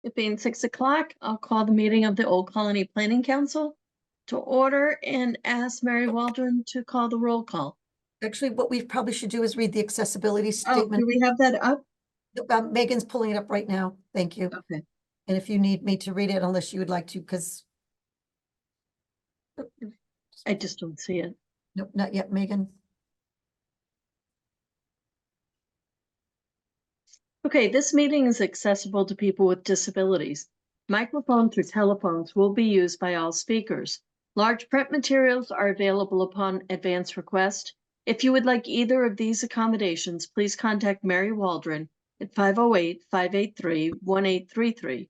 It being 6 o'clock, I'll call the meeting of the Old Colony Planning Council to order and ask Mary Waldron to call the roll call. Actually, what we probably should do is read the accessibility Oh, statement. do we have that up? Megan's pulling it up right now. Thank you. Okay. And if you need me to read it, unless you would like to, because I just don't see it. nope, not yet, Megan. Okay, this meeting is accessible to people with disabilities. Microphones or telephones will be used by all speakers. Large print materials are available upon advance request. If you would like either of these accommodations, please contact Mary Waldron at 508-583-1833.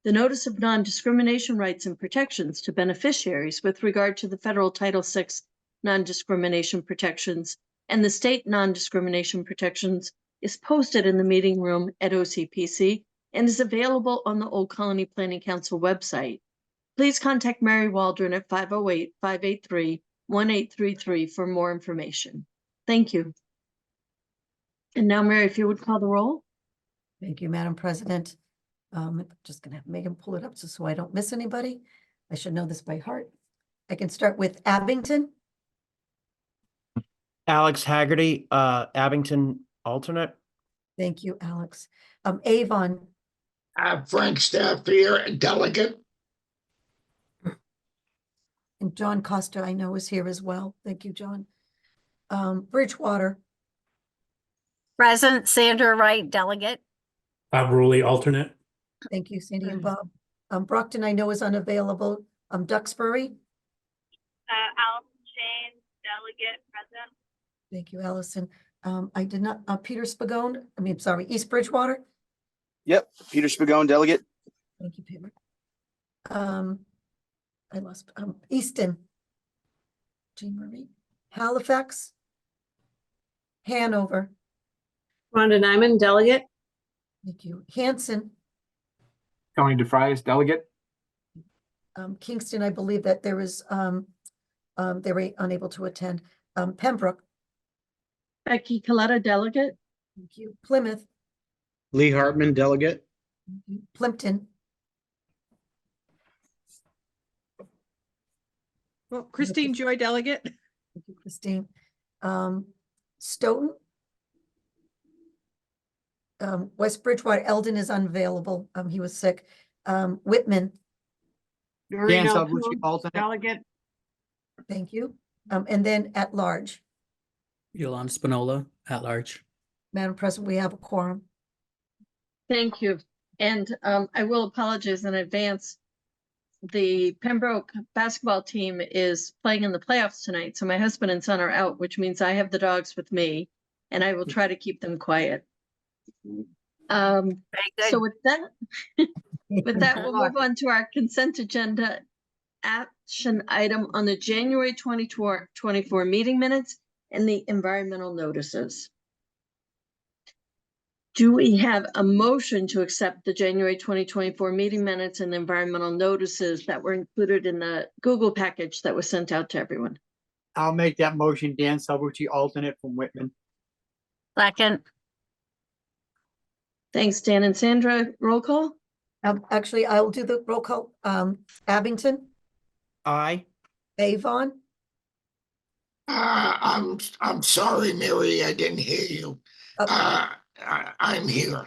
The Notice of Non-Discrimination Rights and Protections to Beneficiaries with regard to the federal Title VI non-discrimination protections and the state non-discrimination protections is posted in the meeting room at OCPC and is available on the Old Colony Planning Council website. Please contact Mary Waldron at 508-583-1833 for more information. Thank you. And now, Mary, if you would call the roll. Thank you, Madam President. I'm just gonna have Megan pull it up so I don't miss anybody. I should know this by heart. I can start with Abington. Alex Haggerty, Abington alternate. Thank you, Alex. Avon. Frank Staff here, delegate. And John Costa, I know, is here as well. Thank you, John. Bridgewater. Present, Sandra Wright, delegate. Bob Ruley, alternate. Thank you, Cindy and Bob. Brockton, I know, is unavailable. Duxbury. Allison Shane, delegate, present. Thank you, Allison. I did not, Peter Spagone, East Bridgewater. Yep, Peter Spagone, delegate. Thank you, Peter. I lost, Easton. Jean Marie. Halifax. Hanover. Rhonda Nyman, delegate. Thank you. Hanson. Tony DeFries, delegate. Kingston, I believe that there is, they were unable to attend. Pembroke. Becky Coletta, delegate. Thank you. Plymouth. Lee Hartman, delegate. Plimpton. Well, Christine Joy, delegate. Thank you, Christine. Stoughton. West Bridgewater, Eldon is unavailable. He was sick. Whitman. Dan Salvucci, alternate. Delegate. Thank you. And then at large. Yolanda Spinola, at large. Madam President, we have a quorum. Thank you. And I will apologize in advance. The Pembroke basketball team is playing in the playoffs tonight. So my husband and son are out, which means I have the dogs with me and I will try to keep them quiet. So with that, we'll move on to our consent agenda action item on the January 2024 meeting minutes and the environmental notices. Do we have a motion to accept the January 2024 meeting minutes and environmental notices that were included in the Google package that was sent out to everyone? I'll make that motion. Dan Salvucci, alternate from Whitman. Second. Thanks, Dan and Sandra. Roll call? Actually, I'll do the roll call. Abington. Aye. Avon. I'm sorry, Mary, I didn't hear you. I'm here.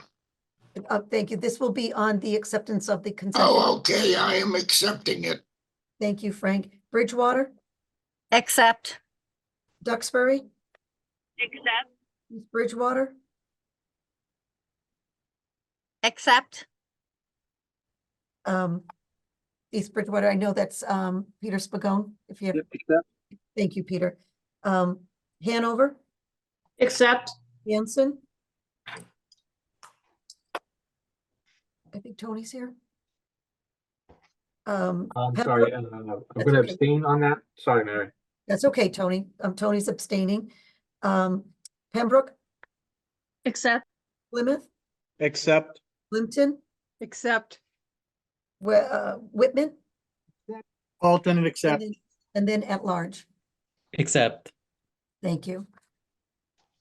Thank you. This will be on the acceptance of the consent. Oh, okay, I am accepting it. Thank you, Frank. Bridgewater. Accept. Duxbury. Accept. East Bridgewater. Accept. East Bridgewater, I know that's Peter Spagone. If you thank you, Peter. Hanover. Accept. Hanson. I think Tony's here. I'm sorry, I'm going to abstain on that. Sorry, Mary. That's okay, Tony. Tony's abstaining. Pembroke. Accept. Plymouth. Accept. Plimpton. Accept. Whitman. Alternate accept. And then at large. Accept. Thank you.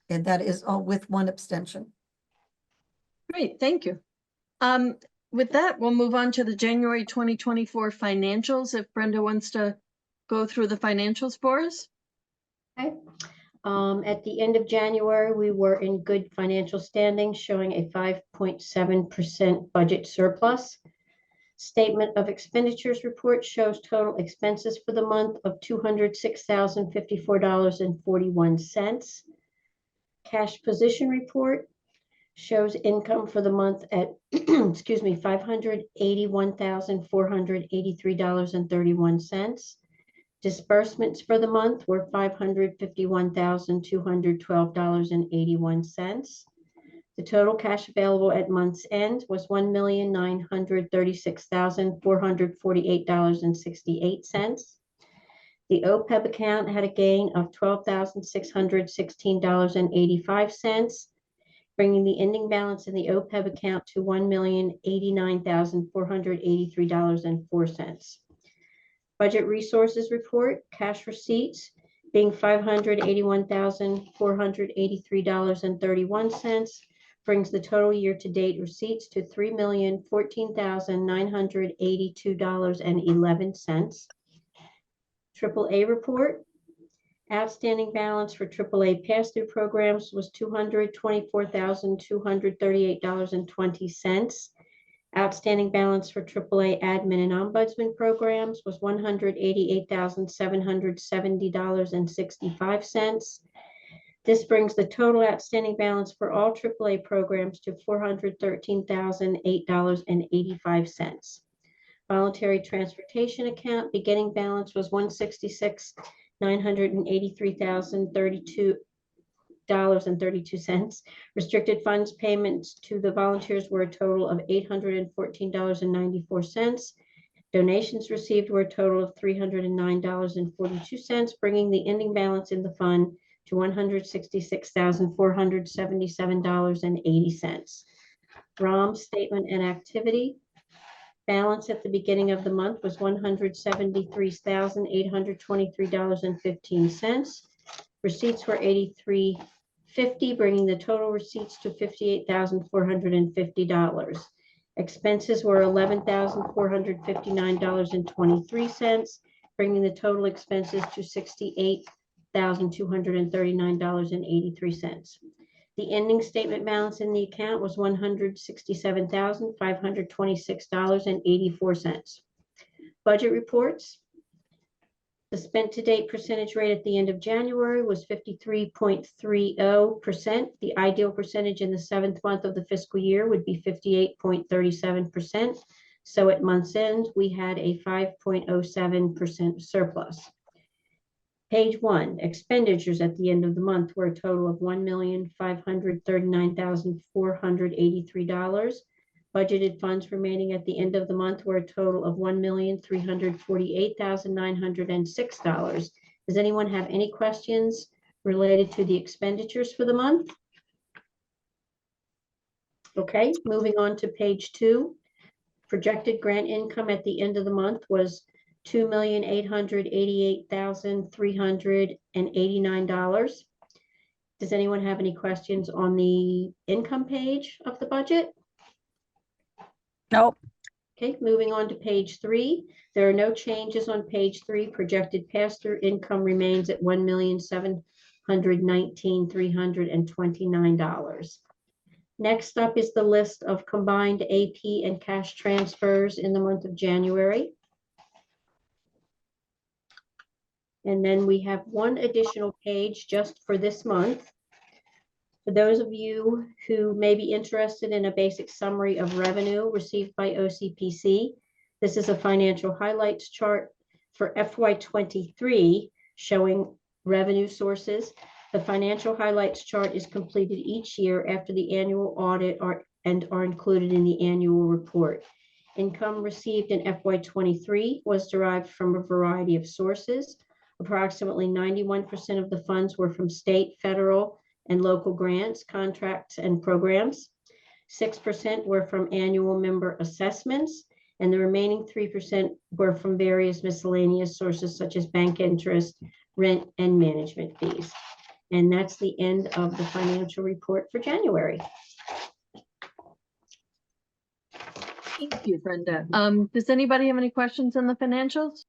And that is all with one abstention. Great, thank you. With that, we'll move on to the January 2024 financials. If Brenda wants to go through the financials for us. Okay. At the end of January, we were in good financial standing, showing a 5.7% budget surplus. Statement of expenditures report shows total expenses for the month of $206,054.41. Cash position report shows income for the month at, excuse me, $581,483.31. Disbursements for the month were $551,212.81. The total cash available at month's end was $1,936,448.68. The OPEB account had a gain of $12,616.85, bringing the ending balance in the OPEB account to $1,089,483.04. Budget resources report, cash receipts being $581,483.31, brings the total year-to-date receipts to $3,014,982.11. AAA report, outstanding balance for AAA pass-through programs was $224,238.20. Outstanding balance for AAA admin and ombudsman programs was $188,770.65. This brings the total outstanding balance for all AAA programs to $413,008.85. Voluntary transportation account beginning balance was $166,983,032.32. Restricted funds payments to the volunteers were a total of $814.94. Donations received were a total of $309.42, bringing the ending balance in the fund to $166,477.80. ROM statement and activity. Balance at the beginning of the month was $173,823.15. Receipts were $83.50, bringing the total receipts to $58,450. Expenses were $11,459.23, bringing the total expenses to $68,239.83. The ending statement balance in the account was $167,526.84. Budget reports. The spent to date percentage rate at the end of January was 53.30%. The ideal percentage in the 7th month of the fiscal year would be 58.37%. So at month's end, we had a 5.07% surplus. Page 1, expenditures at the end of the month were a total of $1,539,483. Budgeted funds remaining at the end of the month were a total of $1,348,906. Does anyone have any questions related to the expenditures for the month? Okay, moving on to page 2. Projected grant income at the end of the month was $2,888,389. Does anyone have any questions on the income page of the budget? Nope. Okay, moving on to page 3. There are no changes on page 3. Projected pass-through income remains at $1,719,329. Next up is the list of combined AP and cash transfers in the month of January. And then we have one additional page just for this month. For those of you who may be interested in a basic summary of revenue received by OCPC, this is a financial highlights chart for FY23 showing revenue sources. The financial highlights chart is completed each year after the annual audit and are included in the annual report. Income received in FY23 was derived from a variety of sources. Approximately 91% of the funds were from state, federal, and local grants, contracts, and programs. 6% were from annual member assessments, and the remaining 3% were from various miscellaneous sources such as bank interest, rent, and management fees. And that's the end of the financial report for January. Thank you, Brenda. Does anybody have any questions on the financials?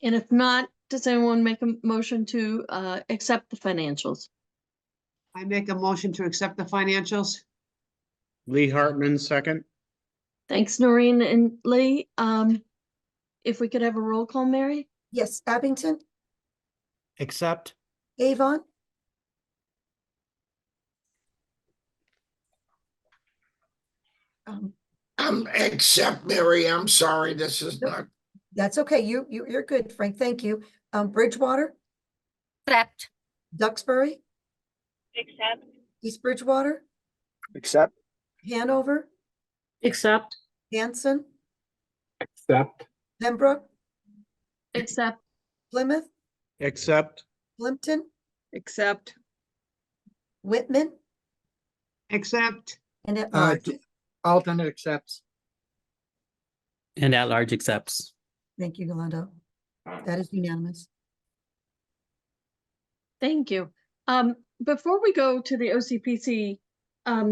And if not, does anyone make a motion to accept the financials? I make a motion to accept the financials. Lee Hartman, second. Thanks, Noreen and Lee. If we could have a roll call, Mary? Yes, Abington, Accept. Avon, Except Mary, I'm sorry, this is not, that's okay. You're good, Frank. Thank you. Bridgewater, Accept. Duxbury, Accept. East Bridgewater, Accept. Hanover, Accept. Hanson, Accept. Pembroke, Accept. Plymouth, Accept. Plimpton, Accept. Whitman, Accept. and at large. Alternate accepts. And at large accepts. Thank you, Yolando. That is unanimous. Thank you. Before we go to the OCPC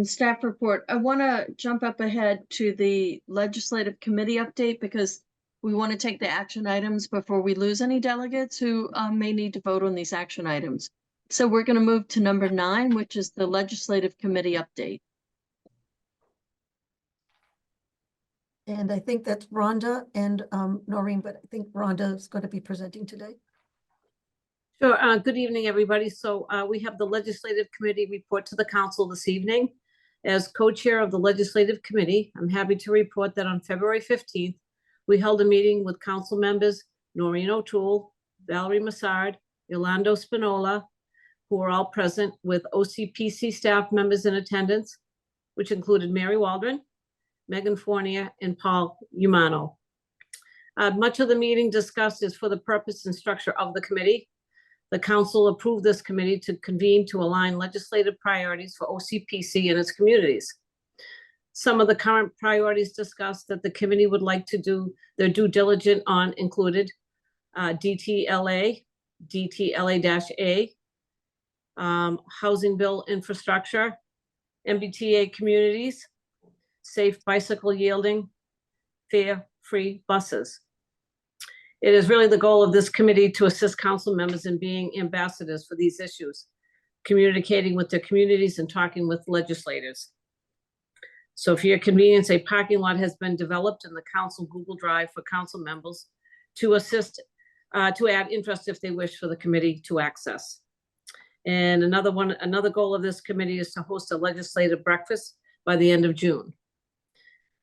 staff report, I want to jump up ahead to the legislative committee update because we want to take the action items before we lose any delegates who may need to vote on these action items. So we're going to move to number 9, which is the legislative committee update. And I think that's Rhonda and Noreen, but I think Rhonda is going to be presenting today. Sure. Good evening, everybody. So we have the Legislative Committee report to the council this evening. As co-chair of the Legislative Committee, I'm happy to report that on February 15th, we held a meeting with council members Noreen O'Toole, Valerie Massard, Yolando Spinola, who were all present, with OCPC staff members in attendance, which included Mary Waldron, Megan Fournier, and Paul Umano. Much of the meeting discussed is for the purpose and structure of the committee. The council approved this committee to convene to align legislative priorities for OCPC and its communities. Some of the current priorities discussed that the committee would like to do their due diligence on included DTLA, DTLA-A, housing bill infrastructure, MBTA communities, safe bicycle yielding, fare-free buses. It is really the goal of this committee to assist council members in being ambassadors for these issues, communicating with their communities and talking with legislators. So for your convenience, a parking lot has been developed in the council Google Drive for council members to assist, to add interest if they wish for the committee to access. And another goal of this committee is to host a legislative breakfast by the end of June.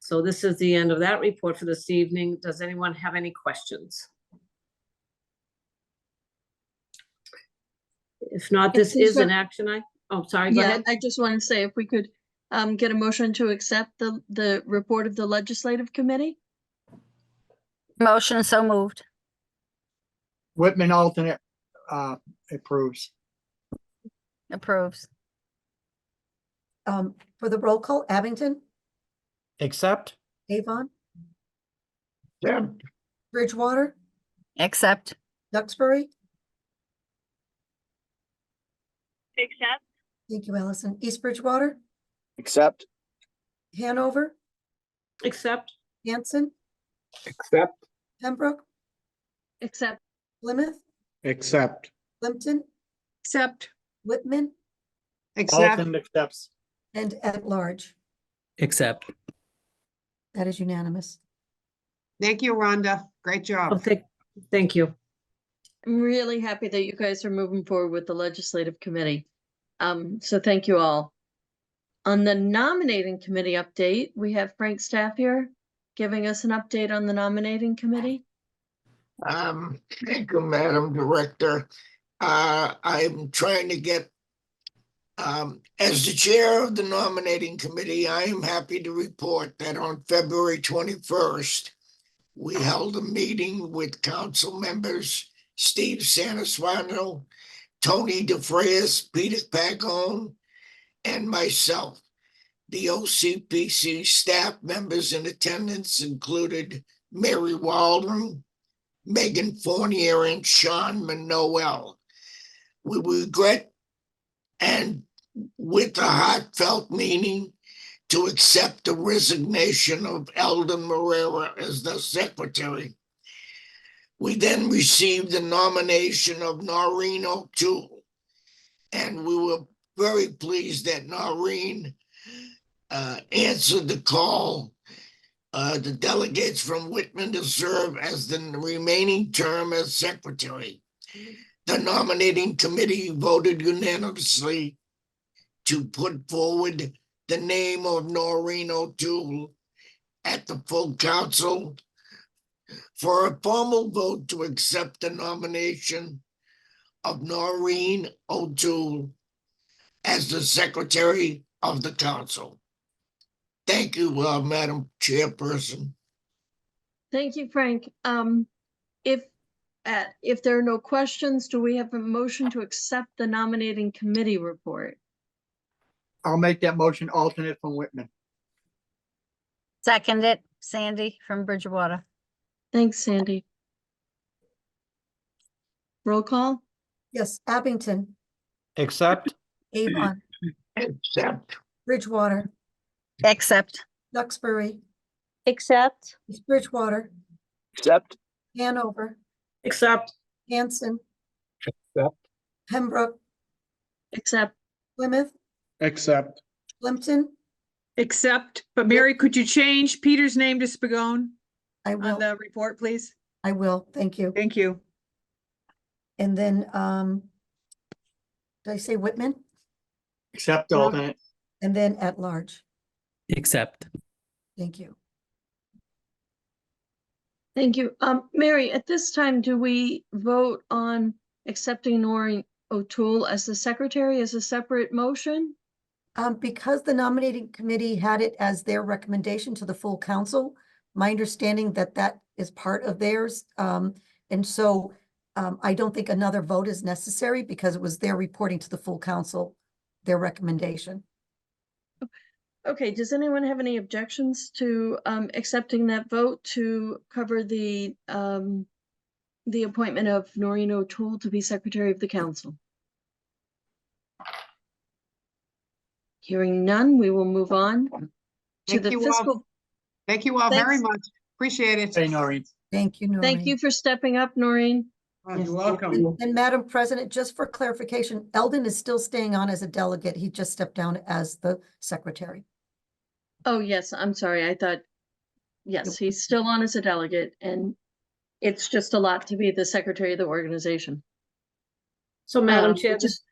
So this is the end of that report for this evening. Does anyone have any questions? If not, this is an action item. Oh, sorry, go Yeah, ahead. I just want to say if we could get a motion to accept the report of the legislative committee. Motion so moved. Whitman alternate approves. Approves. For the roll call, Abington, Accept. Avon, yeah, Bridgewater, Accept. Duxbury. Accept. Thank you, Allison. East Bridgewater, Accept. Hanover, Accept. Hanson, Accept. Pembroke, Accept. Plymouth, Accept. Plimpton, Accept. Whitman, Accept. Alternate accepts. and at large. Accept. That is unanimous. Thank you, Rhonda. Great job. Thank you. I'm really happy that you guys are moving forward with the legislative committee. So thank you all. On the nominating committee update, we have Frank Staff here giving us an update on the nominating committee. thank you, Madam Director. I'm trying to get, as the chair of the nominating committee, I am happy to report that on February 21st, we held a meeting with council members Steve Sanaswano, Tony DeFrayis, Peter Pagone, and myself. The OCPC staff members in attendance included Mary Waldron, Megan Fournier, and Sean Manoel. We regret, and with a heartfelt meaning, to accept the resignation of Eldon Marrera as the secretary. We then received the nomination of Noreen O'Toole, and we were very pleased that Noreen answered the call, the delegates from Whitman to serve as the remaining term as secretary. The nominating committee voted unanimously to put forward the name of Noreen O'Toole at the full council for a formal vote to accept the nomination of Noreen O'Toole as the secretary of the council. Thank you, Madam Chairperson. Thank you, Frank. If there are no questions, do we have a motion to accept the nominating committee report? I'll make that motion, alternate from Whitman. Second it, Sandy from Bridgewater. Thanks, Sandy. Roll call? Yes, Abington, Accept. Avon, Accept. Bridgewater, Accept. Duxbury, Accept. East Bridgewater, accept, Hanover, Accept. Hanson, Accept. Pembroke, Accept. Plymouth, Accept. Plimpton. Accept, but Mary, could you change Peter's name to Spigone I on will, the report, please? I will, thank you. Thank you. And then, did I say Whitman? Accept No. alternate. And then at large, Accept. thank you. Thank you. Mary, at this time, do we vote on accepting Noreen O'Toole as the secretary as a separate motion? Because the nominating committee had it as their recommendation to the full council, my understanding that that is part of theirs. And so I don't think another vote is necessary because it was their reporting to the full council, their recommendation. Okay, does anyone have any objections to accepting that vote to cover the appointment of Noreen O'Toole to be secretary of the council? Hearing none, we will move on to Thank the you all. fiscal. Thank you all very Thanks. much. Appreciate it. Hey, Noreen. Thank you, Noreen. Thank you for stepping up, Noreen. You're welcome. And Madam President, just for clarification, Eldon is still staying on as a delegate. He just stepped down as the secretary. Oh, yes, I'm sorry. I thought, yes, he's still on as a delegate, and it's just a lot to be the secretary of the organization. So Madam Chair, Just, just,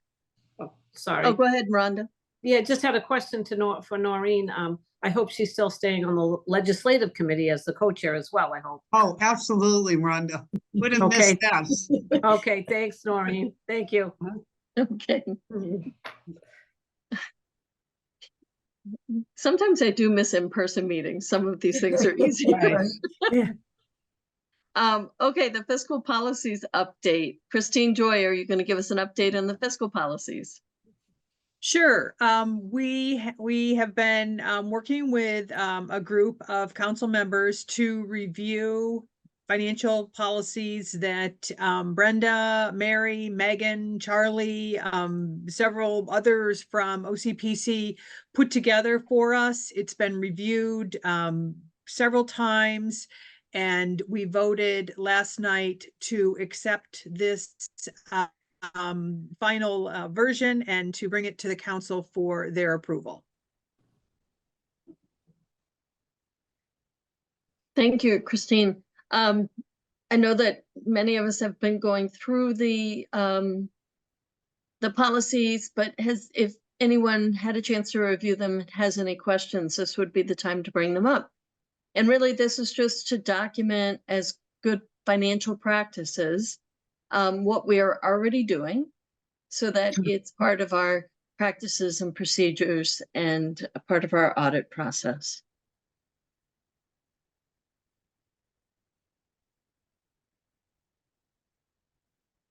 oh, sorry. oh, go ahead, Rhonda. Yeah, just had a question for Noreen. I hope she's still staying on the legislative committee as the co-chair as well, I hope. Oh, absolutely, Rhonda. Would have Okay. missed that. Okay, thanks, Noreen. Thank you. Okay. Sometimes I do miss in-person meetings. Some of these things are easier. Right. Okay, the fiscal policies update. Christine Joy, are you going to give us an update on the fiscal policies? Sure. We have been working with a group of council members to review financial policies that Brenda, Mary, Megan, Charlie, several others from OCPC put together for us. It's been reviewed several times, and we voted last night to accept this final version and to bring it to the council for their approval. Thank you, Christine. I know that many of us have been going through the policies, but if anyone had a chance to review them, has any questions, this would be the time to bring them up. And really, this is just to document as good financial practices what we are already doing, so that it's part of our practices and procedures and a part of our audit process.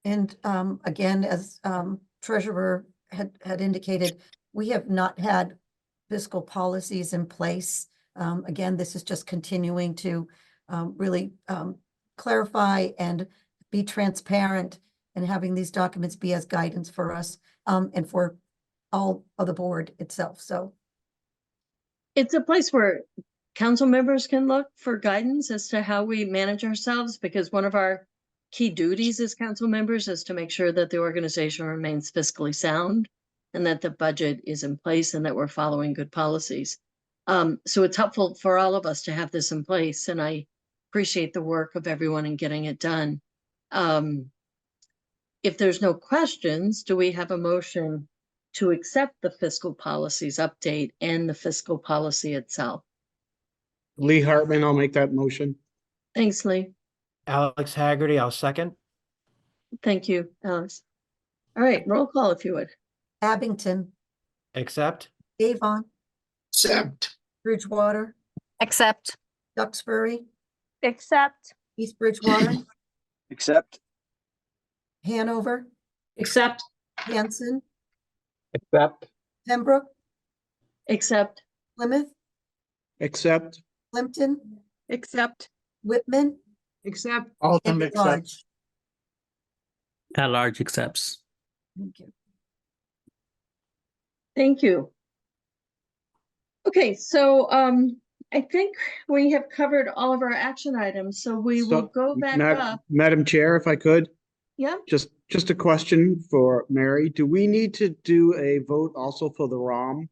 And again, as treasurer had indicated, we have not had fiscal policies in place. Again, this is just continuing to really clarify and be transparent and having these documents be as guidance for us and for all of the board itself. So It's a place where council members can look for guidance as to how we manage ourselves, because one of our key duties as council members is to make sure that the organization remains fiscally sound and that the budget is in place and that we're following good policies. So it's helpful for all of us to have this in place, and I appreciate the work of everyone in getting it done. If there's no questions, do we have a motion to accept the fiscal policies update and the fiscal policy itself? Lee Hartman, I'll make that motion. Thanks, Lee. Alex Haggerty, I'll second. Thank you, Alex. All right, roll call if you would. Abington, Accept. Avon, Accept. Bridgewater, Accept. Duxbury, Accept. East Bridgewater, Accept. Hanover, Accept. Hanson, Accept. Pembroke, Accept. Plymouth, Accept. Plimpton, Accept. Whitman, Accept. and Alton at accepts. large. At large accepts. Thank you. Thank you. Okay, so I think we have covered all of our action items, so we will So, go back up. Madam Chair, if I could, Yeah, just a question for Mary. Do we need to do a vote also for the ROM?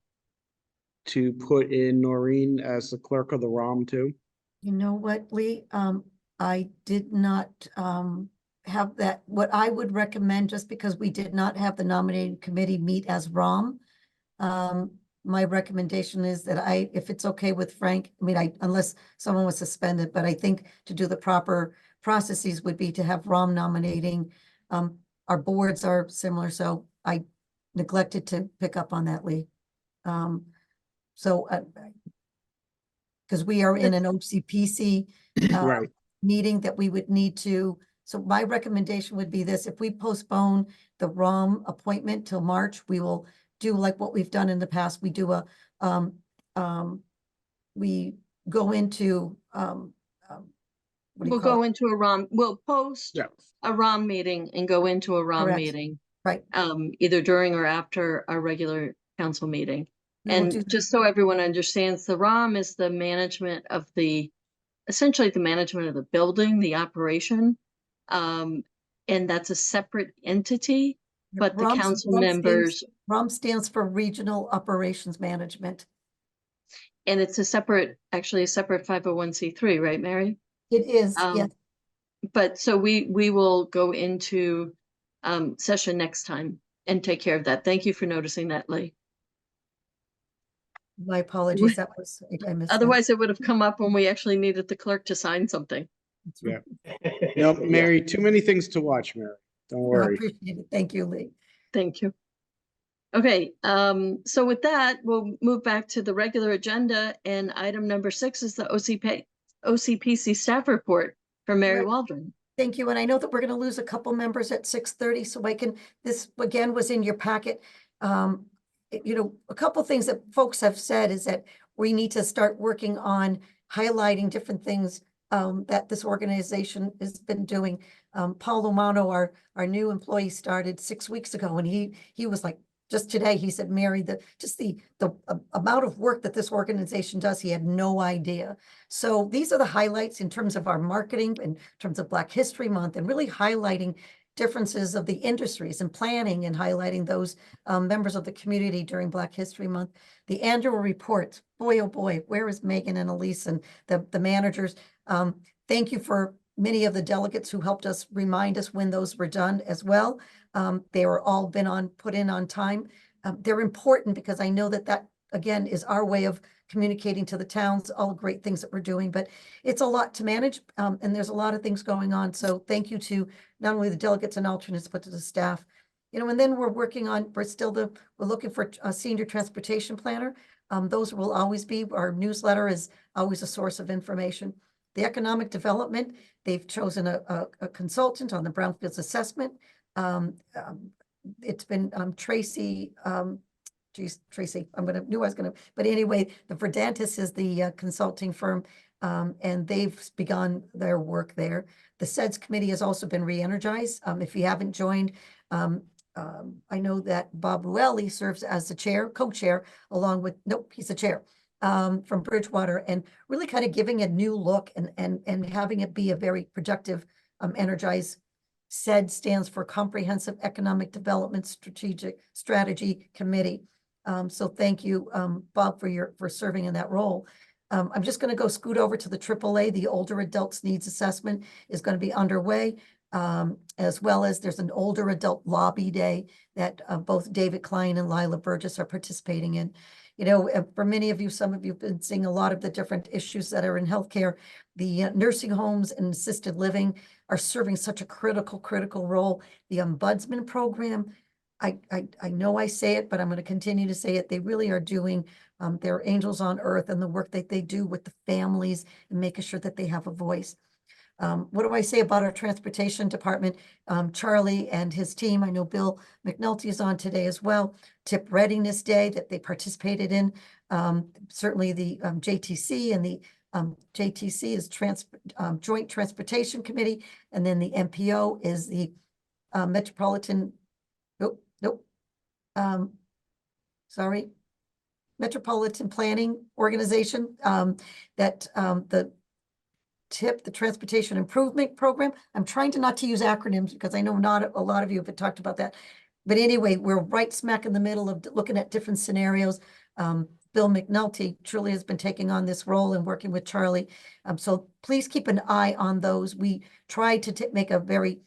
To put in Noreen as the clerk of the ROM too? You know what, Lee, I did not, have that. What I would recommend, just because we did not have the nominating committee meet as ROM, my recommendation is that if it's okay with Frank, I mean, unless someone was suspended, but I think to do the proper processes would be to have ROM nominating. Our boards are similar, so I neglected to pick up on that, Lee. So, because we are in an OCPC Right. meeting that we would need to, so my recommendation would be this: if we postpone the ROM appointment till March, we will do like what we've done in the past. We do we go into, what do you we'll call go it? into a ROM, we'll post Yeah. a ROM meeting and go into a ROM Correct. meeting, Right. either during or after our regular council meeting. We will do And that. just so everyone understands, the ROM is the management of essentially the management of the building, the operation. And that's a separate entity, but the council members, ROM stands for Regional Operations Management. and it's actually a separate 501c3, right, Mary? It is, yes. But so we will go into session next time and take care of that. Thank you for noticing that, Lee. My apologies, I missed that. Otherwise, it would have come up when we actually needed the clerk to sign something. Yeah. No, Mary, too many things to watch, Mary. Don't I worry. appreciate it. Thank you, Lee. Thank you. Okay, so with that, we'll move back to the regular agenda, and item number 6 is the OCPC staff report from Mary Right. Waldron. Thank you. And I know that we're going to lose a couple members at 6:30, so this again was in your packet. A couple things that folks have said is that we need to start working on highlighting different things that this organization has been doing. Paul Lumano, our new employee, started 6 weeks ago, and he was like, just today, he said, Mary, the amount of work that this organization does, he had no idea. So these are the highlights in terms of our marketing, in terms of Black History Month, and really highlighting differences of the industries and planning and highlighting those members of the community during Black History Month. The annual report, boy, oh boy, where is Megan and Elise and the managers? Thank you for many of the delegates who helped us remind us when those were done as well. They were all put in on time. They're important because I know that again is our way of communicating to the towns, all the great things that we're doing, but it's a lot to manage. And there's a lot of things going on. So thank you to not only the delegates and alternates, but to the staff. And then we're looking for a senior transportation planner. Those will always be, our newsletter is always a source of information. The economic development, they've chosen a consultant on the brownfields assessment. It's been Tracy, Tracy, but anyway, the Verdantis is the consulting firm, and they've begun their work there. The SEDS committee has also been re-energized. If you haven't joined, I know that Bob Ruelli serves as the chair, co-chair, he's the chair. from Bridgewater, and really kind of giving a new look and having it be a very productive, energized. SED stands for Comprehensive Economic Development Strategy Committee. So thank you, Bob, for serving in that role. I'm just going to go scoot over to the AAA. The Older Adults Needs Assessment is going to be underway, as well as there's an Older Adult Lobby Day that both David Klein and Lila Burgess are participating in. You know, for many of you, some of you have been seeing a lot of the different issues that are in healthcare. The nursing homes and assisted living are serving such a critical role. The Ombudsman program, I know I say it, but I'm going to continue to say it. They really are doing their angels on earth, and the work that they do with the families and making sure that they have a voice. What do I say about our transportation department? Charlie and his team, I know Bill McNulty is on today as well. TIP Readiness Day that they participated in. Certainly the JTC, and the JTC is Joint Transportation Committee, and then the MPO is the Metropolitan, Metropolitan Planning Organization, that the TIP, the Transportation Improvement Program. I'm trying to not to use acronyms because I know not a lot of you have talked about that. But anyway, we're right smack in the middle of looking at different scenarios. Bill McNulty truly has been taking on this role and working with Charlie. So please keep an eye on those. We try to make a very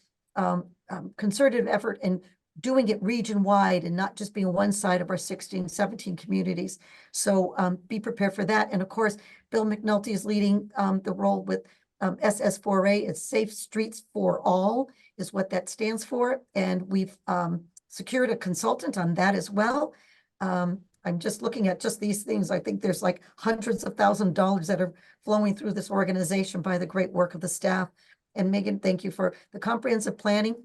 concerted effort in doing it region-wide and not just being one side of our 16, 17 communities. So be prepared for that. And of course, Bill McNulty is leading the role with SS4A. It's Safe Streets for All is what that stands for. And we've secured a consultant on that as well. I'm just looking at just these things. I think there's like hundreds of thousands of dollars that are flowing through this organization by the great work of the staff. And Megan, thank you for the comprehensive planning.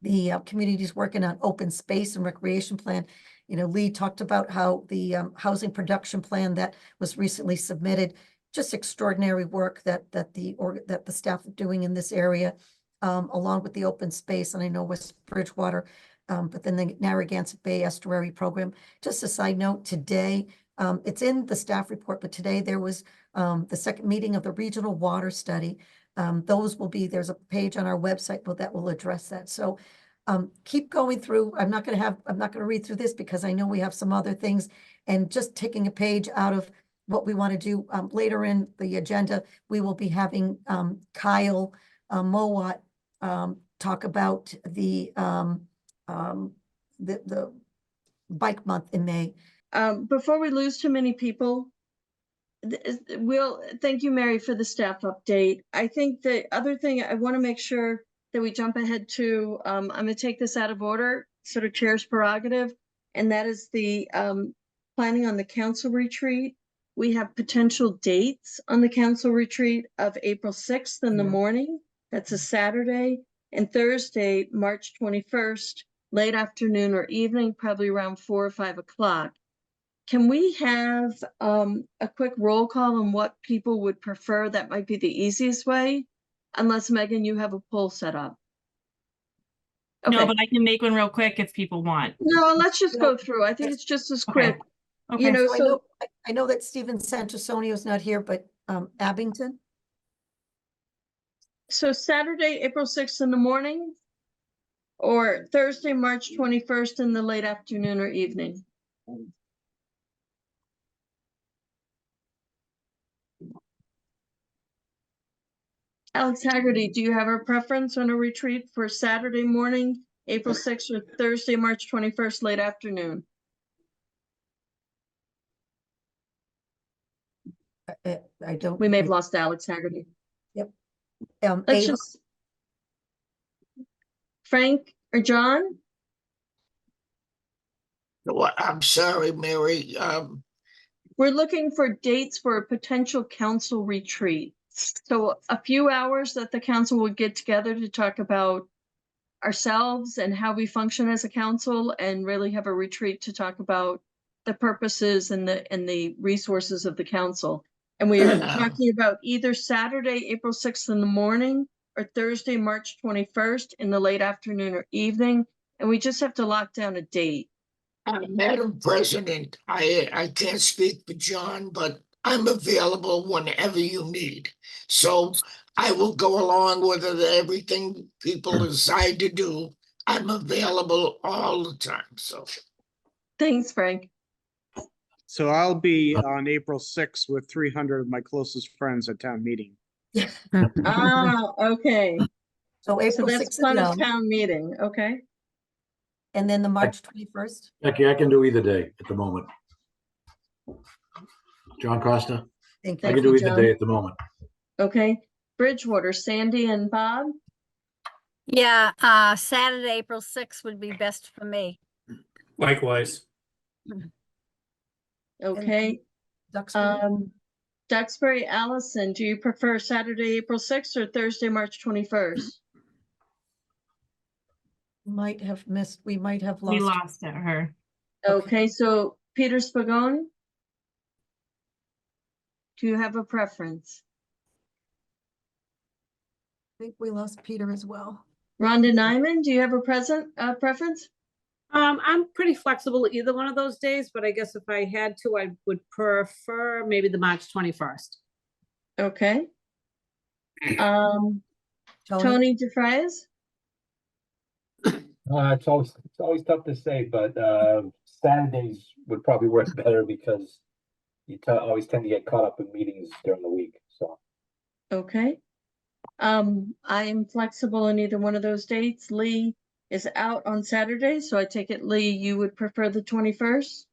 The community's working on open space and recreation plan. You know, Lee talked about how the housing production plan that was recently submitted, just extraordinary work that the staff are doing in this area, along with the open space. And I know West Bridgewater, but then the Narragansett Bay Estuary Program. Just a side note, today, it's in the staff report, but today there was the second meeting of the Regional Water Study. There's a page on our website that will address that. So keep going through. I'm not going to read through this because I know we have some other things, and just taking a page out of what we want to do later in the agenda. We will be having Kyle Mowat talk about the bike month in May. Before we lose too many people, thank you, Mary, for the staff update. I think the other thing I want to make sure that we jump ahead to, I'm going to take this out of order, sort of chair's prerogative, and that is the planning on the council retreat. We have potential dates on the council retreat of April 6th in the morning. That's a Saturday, and Thursday, March 21st, late afternoon or evening, probably around 4 or 5 o'clock. Can we have a quick roll call on what people would prefer? That might be the easiest way, unless Megan, you have a poll set up. Okay. No, but I can make one real quick if people want. No, let's just go through. I think it's just as quick. Okay. You know, So I know that Stephen Santasonio is not here, but Abington. So Saturday, April 6th in the morning, or Thursday, March 21st in the late afternoon or evening. Alex Haggerty, do you have a preference on a retreat for Saturday morning, April 6th, or Thursday, March 21st, late afternoon? I don't. We may have lost Alex Haggerty. Yep. Let's Ava? just. Frank or John? Well, I'm sorry, Mary. We're looking for dates for a potential council retreat. So a few hours that the council would get together to talk about ourselves and how we function as a council, and really have a retreat to talk about the purposes and the resources of the council. And we are talking about either Saturday, April 6th in the morning, or Thursday, March 21st in the late afternoon or evening. And we just have to lock down a date. Madam President, I can't speak for John, but I'm available whenever you need. So I will go along with everything people decide to do. I'm available all the time, so. Thanks, Frank. So I'll be on April 6th with 300 of my closest friends at town meeting. Ah, okay. So So April that's 6th, fun no, of town meeting, okay? and then the March 21st. Becky, I can do either day at the moment. John Costa, Thank I Thank can you, do either John. day at the moment. Okay, Bridgewater, Sandy and Bob? Yeah, Saturday, April 6th would be best for me. Likewise. Okay. Duxbury? Duxbury, Allison, do you prefer Saturday, April 6th or Thursday, March 21st? Might have missed, we might have We lost. lost at her. Okay, so Peter Spagone? Do you have a preference? I think we lost Peter as well. Rhonda Nyman, do you have a preference? I'm pretty flexible either one of those days, but I guess if I had to, I would prefer maybe the March 21st. Okay. Tony DeFries? It's always tough to say, but Saturdays would probably work better because you always tend to get caught up in meetings during the week, so. Okay. I am flexible in either one of those dates. Lee is out on Saturday, so I take it, Lee, you would prefer the 21st?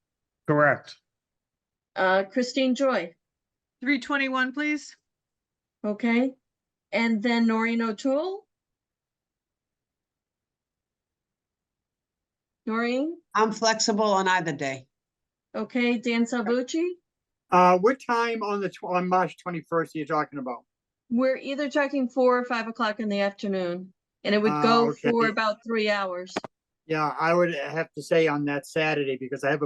Correct. Christine Joy, 321, please. okay. And then Noreen O'Toole? Noreen, I'm flexible on either day. okay. Dan Salvucci? What time on March 21st are you talking about? We're either talking 4 or 5 o'clock in the afternoon, and it would go Okay. for about 3 hours. Yeah, I would have to say on that Saturday because I have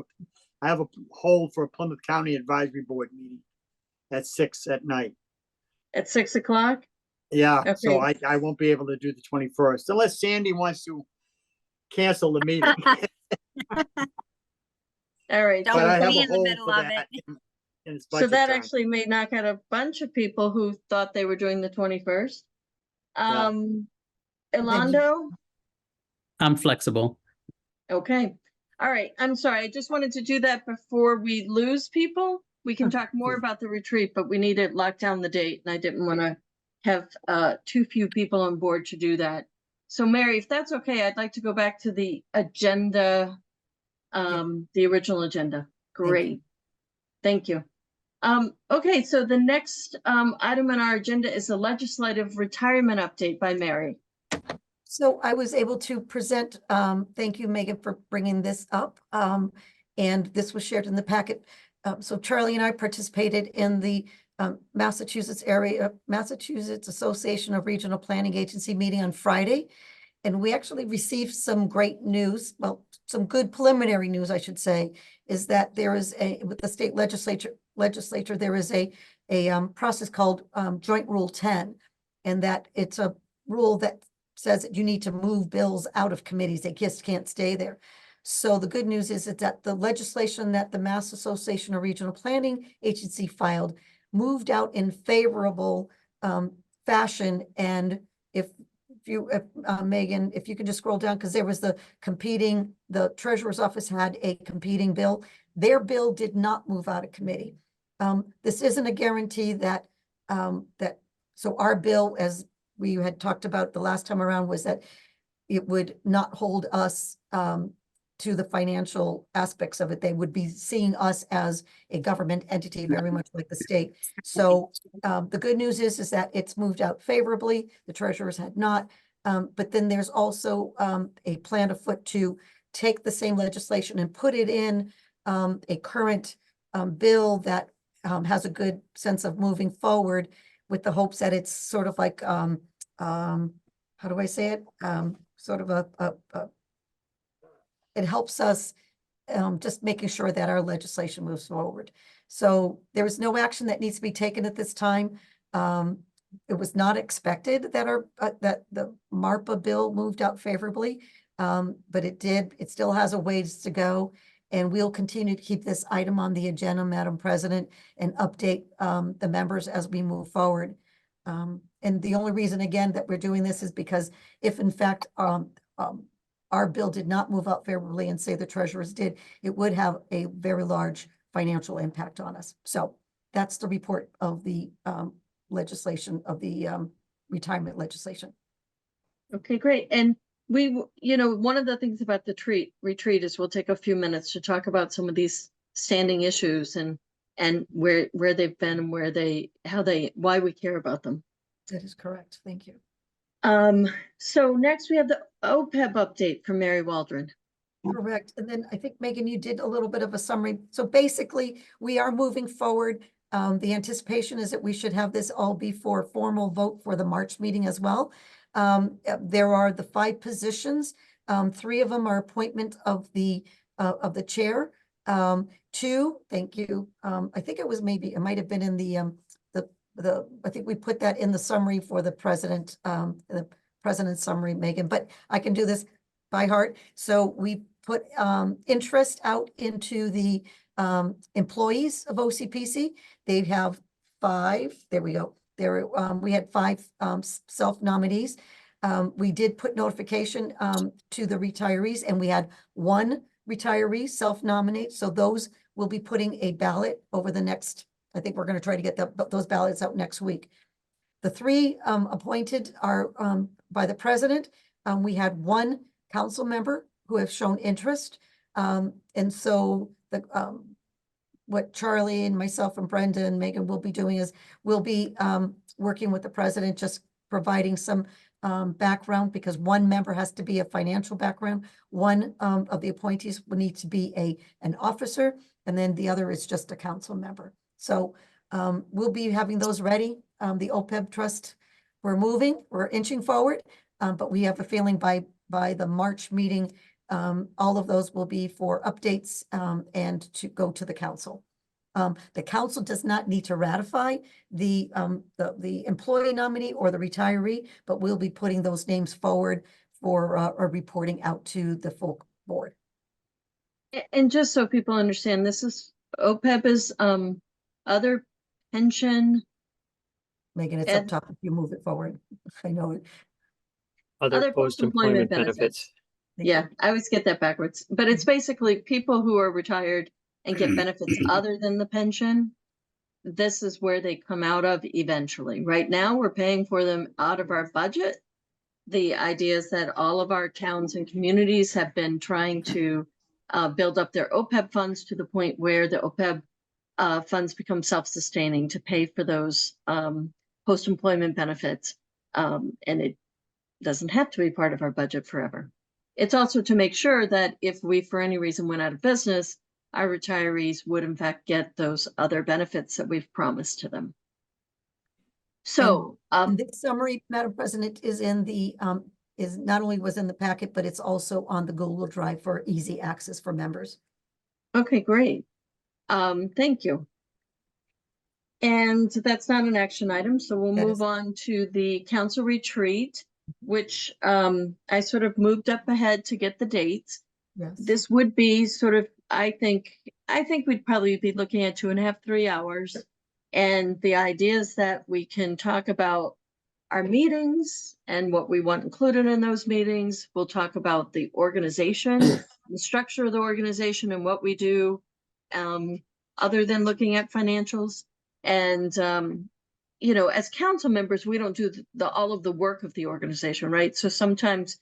a hold for a Plymouth County Advisory Board meeting at 6 at night. At 6 o'clock? Yeah, so Okay. I won't be able to do the 21st unless Sandy wants to cancel the meeting. All right. Don't But I put have me a in the hold middle for of that it. and it's So budget that time. actually may knock out a bunch of people who thought they were doing the 21st. Yeah. Elondo? I'm flexible. Okay. All right. I'm sorry. I just wanted to do that before we lose people. We can talk more about the retreat, but we need to lock down the date and I didn't want to have too few people on board to do that. So Mary, if that's okay, I'd like to go back to the agenda, the original agenda. Great. Thank you. Okay, so the next item on our agenda is the legislative retirement update by Mary. So I was able to present, thank you, Megan, for bringing this up. And this was shared in the packet. So Charlie and I participated in the Massachusetts Association of Regional Planning Agency meeting on Friday. And we actually received some great news, well, some good preliminary news, I should say, is that there is with the state legislature, there is a process called Joint Rule 10. And that it's a rule that says that you need to move bills out of committees. They just can't stay there. So the good news is that the legislation that the Mass Association of Regional Planning Agency filed moved out in favorable fashion. And if Megan, if you could just scroll down, because there was the treasurer's office had a competing bill. Their bill did not move out of committee. This isn't a guarantee that, so our bill, as we had talked about the last time around, was that it would not hold us to the financial aspects of it. They would be seeing us as a government entity, very much like the state. So the good news is that it's moved out favorably. The treasurers had not. But then there's also a plan afoot to take the same legislation and put it in a current bill that has a good sense of moving forward, with the hopes that it's sort of like, how do I say it? Sort of it helps us just making sure that our legislation moves forward. So there is no action that needs to be taken at this time. It was not expected that that the MARPA bill moved out favorably, but it did. It still has a ways to go. And we'll continue to keep this item on the agenda, Madam President, and update the members as we move forward. And the only reason, again, that we're doing this is because if in fact our bill did not move out favorably and say the treasurers did, it would have a very large financial impact on us. So that's the report of the legislation, of the retirement legislation. Okay, great. And one of the things about the retreat is we'll take a few minutes to talk about some of these standing issues and where they've been and why we care about them. That is correct. Thank you. So next we have the OPEB update from Mary Waldron. Correct. And then I think, Megan, you did a little bit of a summary. So basically, we are moving forward. The anticipation is that we should have this all be for a formal vote for the March meeting as well. There are the 5 positions. 3 of them are appointment of the chair. 2, thank you. I think it might have been in I think we put that in the summary for the president's summary, Megan, but I can do this by heart. So we put interest out into the employees of OCPC. They have 5. There we go. We had 5 self-nominees. We did put notification to the retirees, and we had 1 retiree self-nominate. So those will be putting a ballot over the next, I think we're going to try to get those ballots out next week. The 3 appointed are by the president. We had 1 council member who have shown interest. And so what Charlie and myself and Brenda and Megan will be doing is we'll be working with the president, just providing some background, because 1 member has to be a financial background. 1 of the appointees will need to be an officer, and then the other is just a council member. So we'll be having those ready. The OPEB trust, we're inching forward, but we have a feeling by the March meeting, all of those will be for updates and to go to the council. The council does not need to ratify the employee nominee or the retiree, but we'll be putting those names forward for reporting out to the full board. And just so people understand, this is OPEB is other pension. Megan, it's up top if you move it forward. I know it. Other post-employment benefits. Yeah, I always get that backwards, but it's basically people who are retired and get benefits other than the pension. This is where they come out of eventually. Right now, we're paying for them out of our budget. The idea is that all of our towns and communities have been trying to build up their OPEB funds to the point where the OPEB funds become self-sustaining to pay for those post-employment benefits. And it doesn't have to be part of our budget forever. It's also to make sure that if we, for any reason, went out of business, our retirees would in fact get those other benefits that we've promised to them. So this summary, Madam President, is in the is not only was in the packet, but it's also on the Google Drive for easy access for members. Okay, great. Thank you. And that's not an action item, so we'll move on to the council retreat, which I sort of moved up ahead to get the dates. Yes. This would be sort of, I think we'd probably be looking at 2.5, 3 hours. And the idea is that we can talk about our meetings and what we want included in those meetings. We'll talk about the organization, the structure of the organization and what we do, other than looking at financials. And, as council members, we don't do all of the work of the organization, right? So sometimes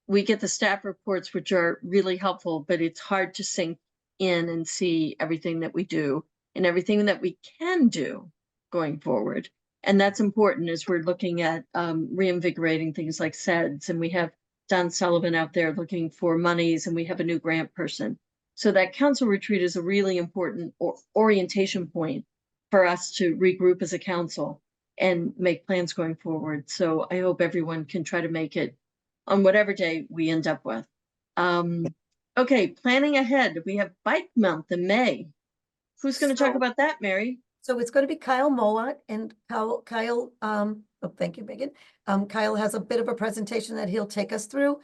we get the staff reports, which are really helpful, but it's hard to sink in and see everything that we do and everything that we can do going forward. And that's important as we're looking at reinvigorating things like SEDS, and we have Don Sullivan out there looking for monies, and we have a new grant person. So that council retreat is a really important orientation point for us to regroup as a council and make plans going forward. So I hope everyone can try to make it on whatever day we end up with. Okay, planning ahead. We have Bike Month in May. Who's going to talk about that, Mary? So it's going to be Kyle Mowat, and Kyle, thank you, Megan. Kyle has a bit of a presentation that he'll take us through.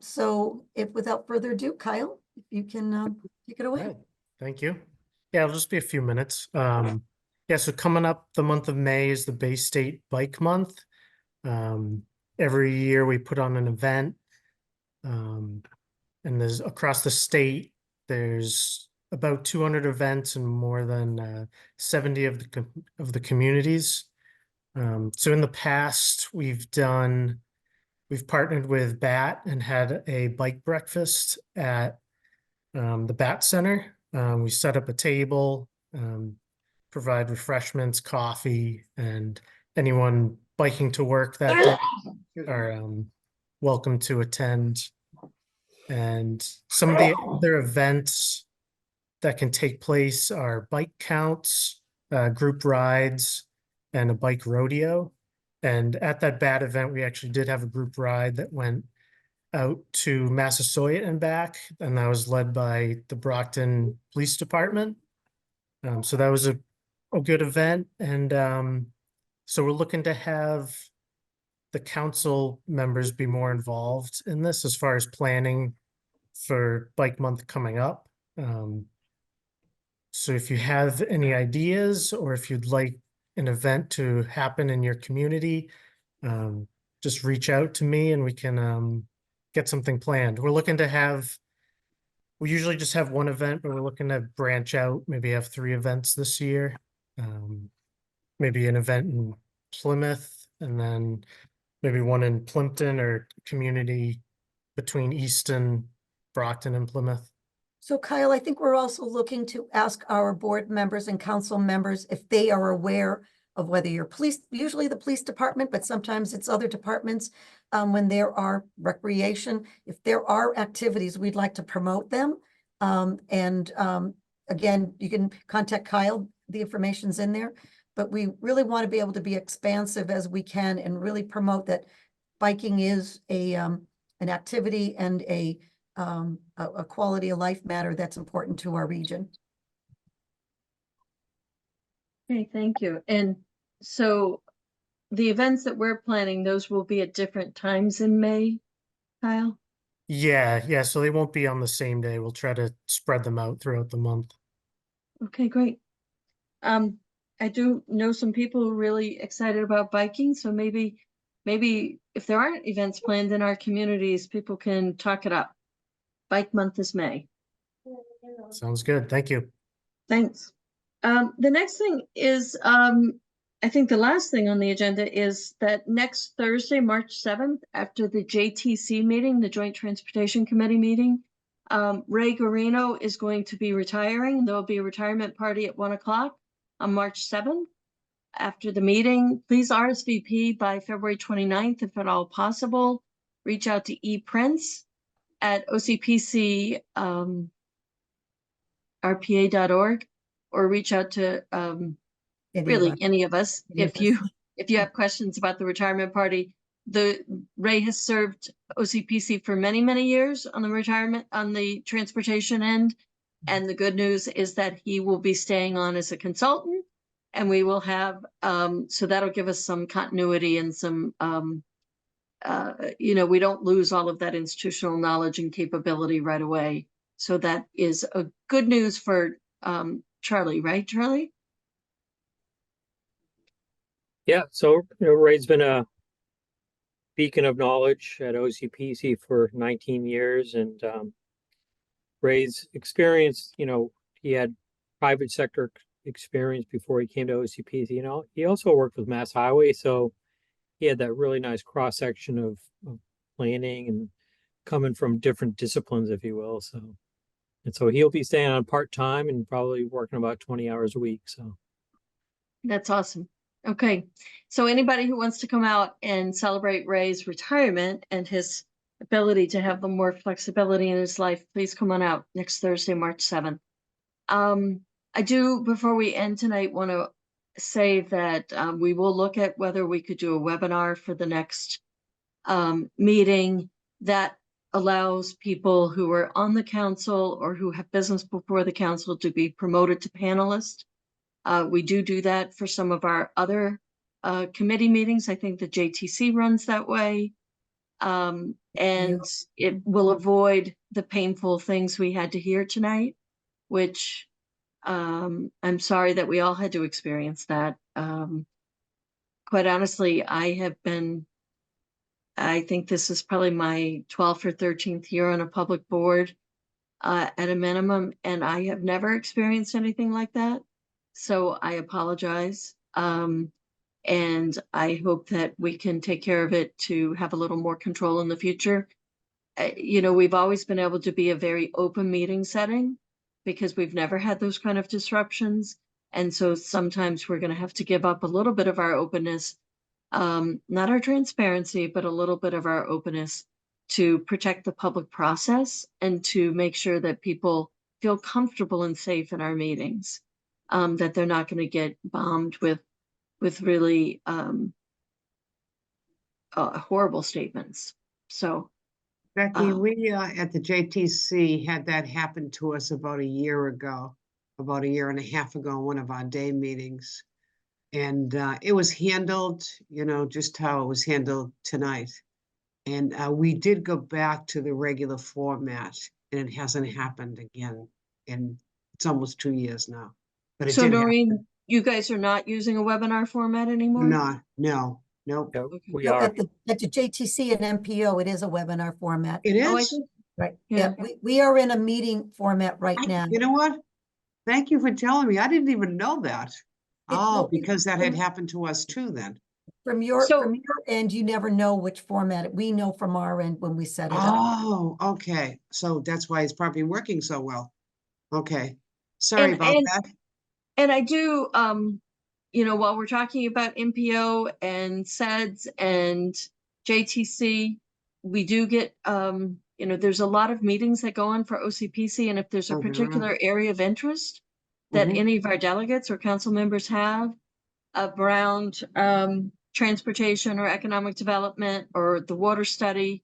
So if without further ado, Kyle, if you can Take it away. Right, thank you. Yeah, it'll just be a few minutes. Yeah, so coming up, the month of May is the Bay State Bike Month. Every year we put on an event. And there's across the state, there's about 200 events in more than 70 of the communities. So in the past, we've partnered with BAT and had a bike breakfast at the BAT Center. We set up a table, provide refreshments, coffee, and anyone biking to work that day are welcome to attend. And some of the other events that can take place are bike counts, group rides, and a bike rodeo. And at that BAT event, we actually did have a group ride that went out to Massasoit and back, and that was led by the Brockton Police Department. So that was a good event. And so we're looking to have the council members be more involved in this as far as planning for Bike Month coming up. So if you have any ideas or if you'd like an event to happen in your community, just reach out to me and we can get something planned. We usually just have one event, but we're looking to branch out, maybe have 3 events this year. Maybe an event in Plymouth and then maybe one in Plimpton or community between Easton, Brockton, and Plymouth. So Kyle, I think we're also looking to ask our board members and council members if they are aware of whether your usually the police department, but sometimes it's other departments, when there are recreation, if there are activities, we'd like to promote them. Again, you can contact Kyle, the information's in there, but we really want to be able to be expansive as we can and really promote that biking is an activity and a quality of life matter that's important to our region. Okay, thank you. And so the events that we're planning, those will be at different times in May, Kyle? Yeah, so they won't be on the same day. We'll try to spread them out throughout the month. Okay, great. I do know some people who are really excited about biking, so maybe if there aren't events planned in our communities, people can talk it up. Bike Month is May. Sounds good. Thank you. Thanks. The next thing is, I think the last thing on the agenda is that next Thursday, March 7th, after the JTC meeting, the Joint Transportation Committee meeting, Ray Guarino is going to be retiring. There'll be a retirement party at 1 o'clock on March 7th. After the meeting, please RSVP by February 29th, if at all possible. Reach out to ePrince at OCPC RPA.org or reach out to really any of us if you have questions about the retirement party. Ray has served OCPC for many years on the transportation end, and the good news is that he will be staying on as a consultant, and we will have so that'll give us some continuity and some we don't lose all of that institutional knowledge and capability right away. So that is a good news for Charlie, right, Charlie? Yeah, so Ray's been a beacon of knowledge at OCPC for 19 years, and Ray's experience, he had private sector experience before he came to OCPC. He also worked with Mass Highway, so he had that really nice cross section of planning and coming from different disciplines, if you will. So he'll be staying on part-time and probably working about 20 hours a week. So that's awesome. Okay, so anybody who wants to come out and celebrate Ray's retirement and his ability to have more flexibility in his life, please come on out next Thursday, March 7th. I do, before we end tonight, want to say that we will look at whether we could do a webinar for the next meeting that allows people who are on the council or who have business before the council to be promoted to panelists. We do that for some of our other committee meetings. I think the JTC runs that way. And it will avoid the painful things we had to hear tonight. which I'm sorry that we all had to experience that. Quite honestly, I think this is probably my 12th or 13th year on a public board at a minimum, and I have never experienced anything like that. So I apologize. And I hope that we can take care of it to have a little more control in the future. You know, we've always been able to be a very open meeting setting because we've never had those kind of disruptions. And so sometimes we're going to have to give up a little bit of our openness, not our transparency, but a little bit of our openness to protect the public process and to make sure that people feel comfortable and safe in our meetings, that they're not going to get bombed with really horrible statements. So Becky, we at the JTC had that happen to us about a year ago, about a year and a half ago, in one of our day meetings. And it was handled, you know, just how it was handled tonight. And we did go back to the regular format, and it hasn't happened again. And it's almost 2 years now. But it So did happen. Noreen, you guys are not using a webinar format anymore? No, nope. We No, are. at the JTC and MPO, it is a webinar format. It Oh, I is? think, Right, Yeah. yeah, we are in a meeting format right now. You know what? Thank you for telling me. I didn't even know that. Oh, well, because that had happened to us too then. From your So- end, you never know which format. We know from our end when we set it up. Oh, okay. So that's why it's probably working so well. Okay. Sorry And- about and- that. And I do, you know, while we're talking about MPO and SEDS and JTC, we do get, you know, there's a lot of meetings that go on for OCPC. And if there's a Oh, there are. particular area of interest that Mhm. any of our delegates or council members have around transportation or economic development or the water study,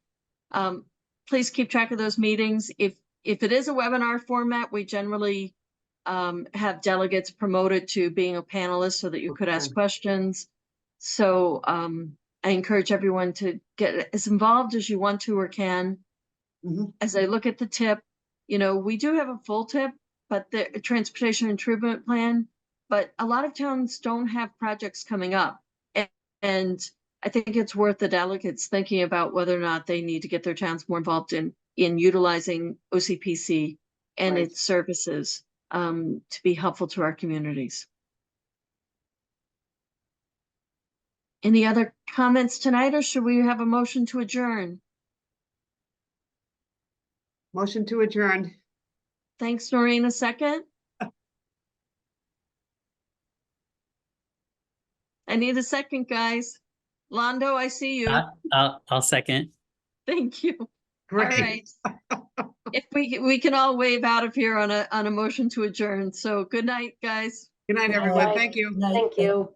please keep track of those meetings. If it is a webinar format, we generally have delegates promoted to being a panelist so that you could ask Okay. questions. So I encourage everyone to get as involved as you want to or can. Mhm. As I look at the tip, you know, we do have a full tip, but the transportation improvement plan, but a lot of towns don't have projects coming up. And I think it's worth the delegates thinking about whether or not they need to get their towns more involved in utilizing OCPC and Right. its services to be helpful to our communities. Any other comments tonight, or should we have a motion to adjourn? Motion to adjourn. Thanks, Noreen. A second? I need a second, guys. Londo, I see you. I'll second. Thank you. All Great. right. If we can all wave out of here on a motion to adjourn. So good night, guys. Good night, Good everyone. night. Thank you. Good night. Thank you.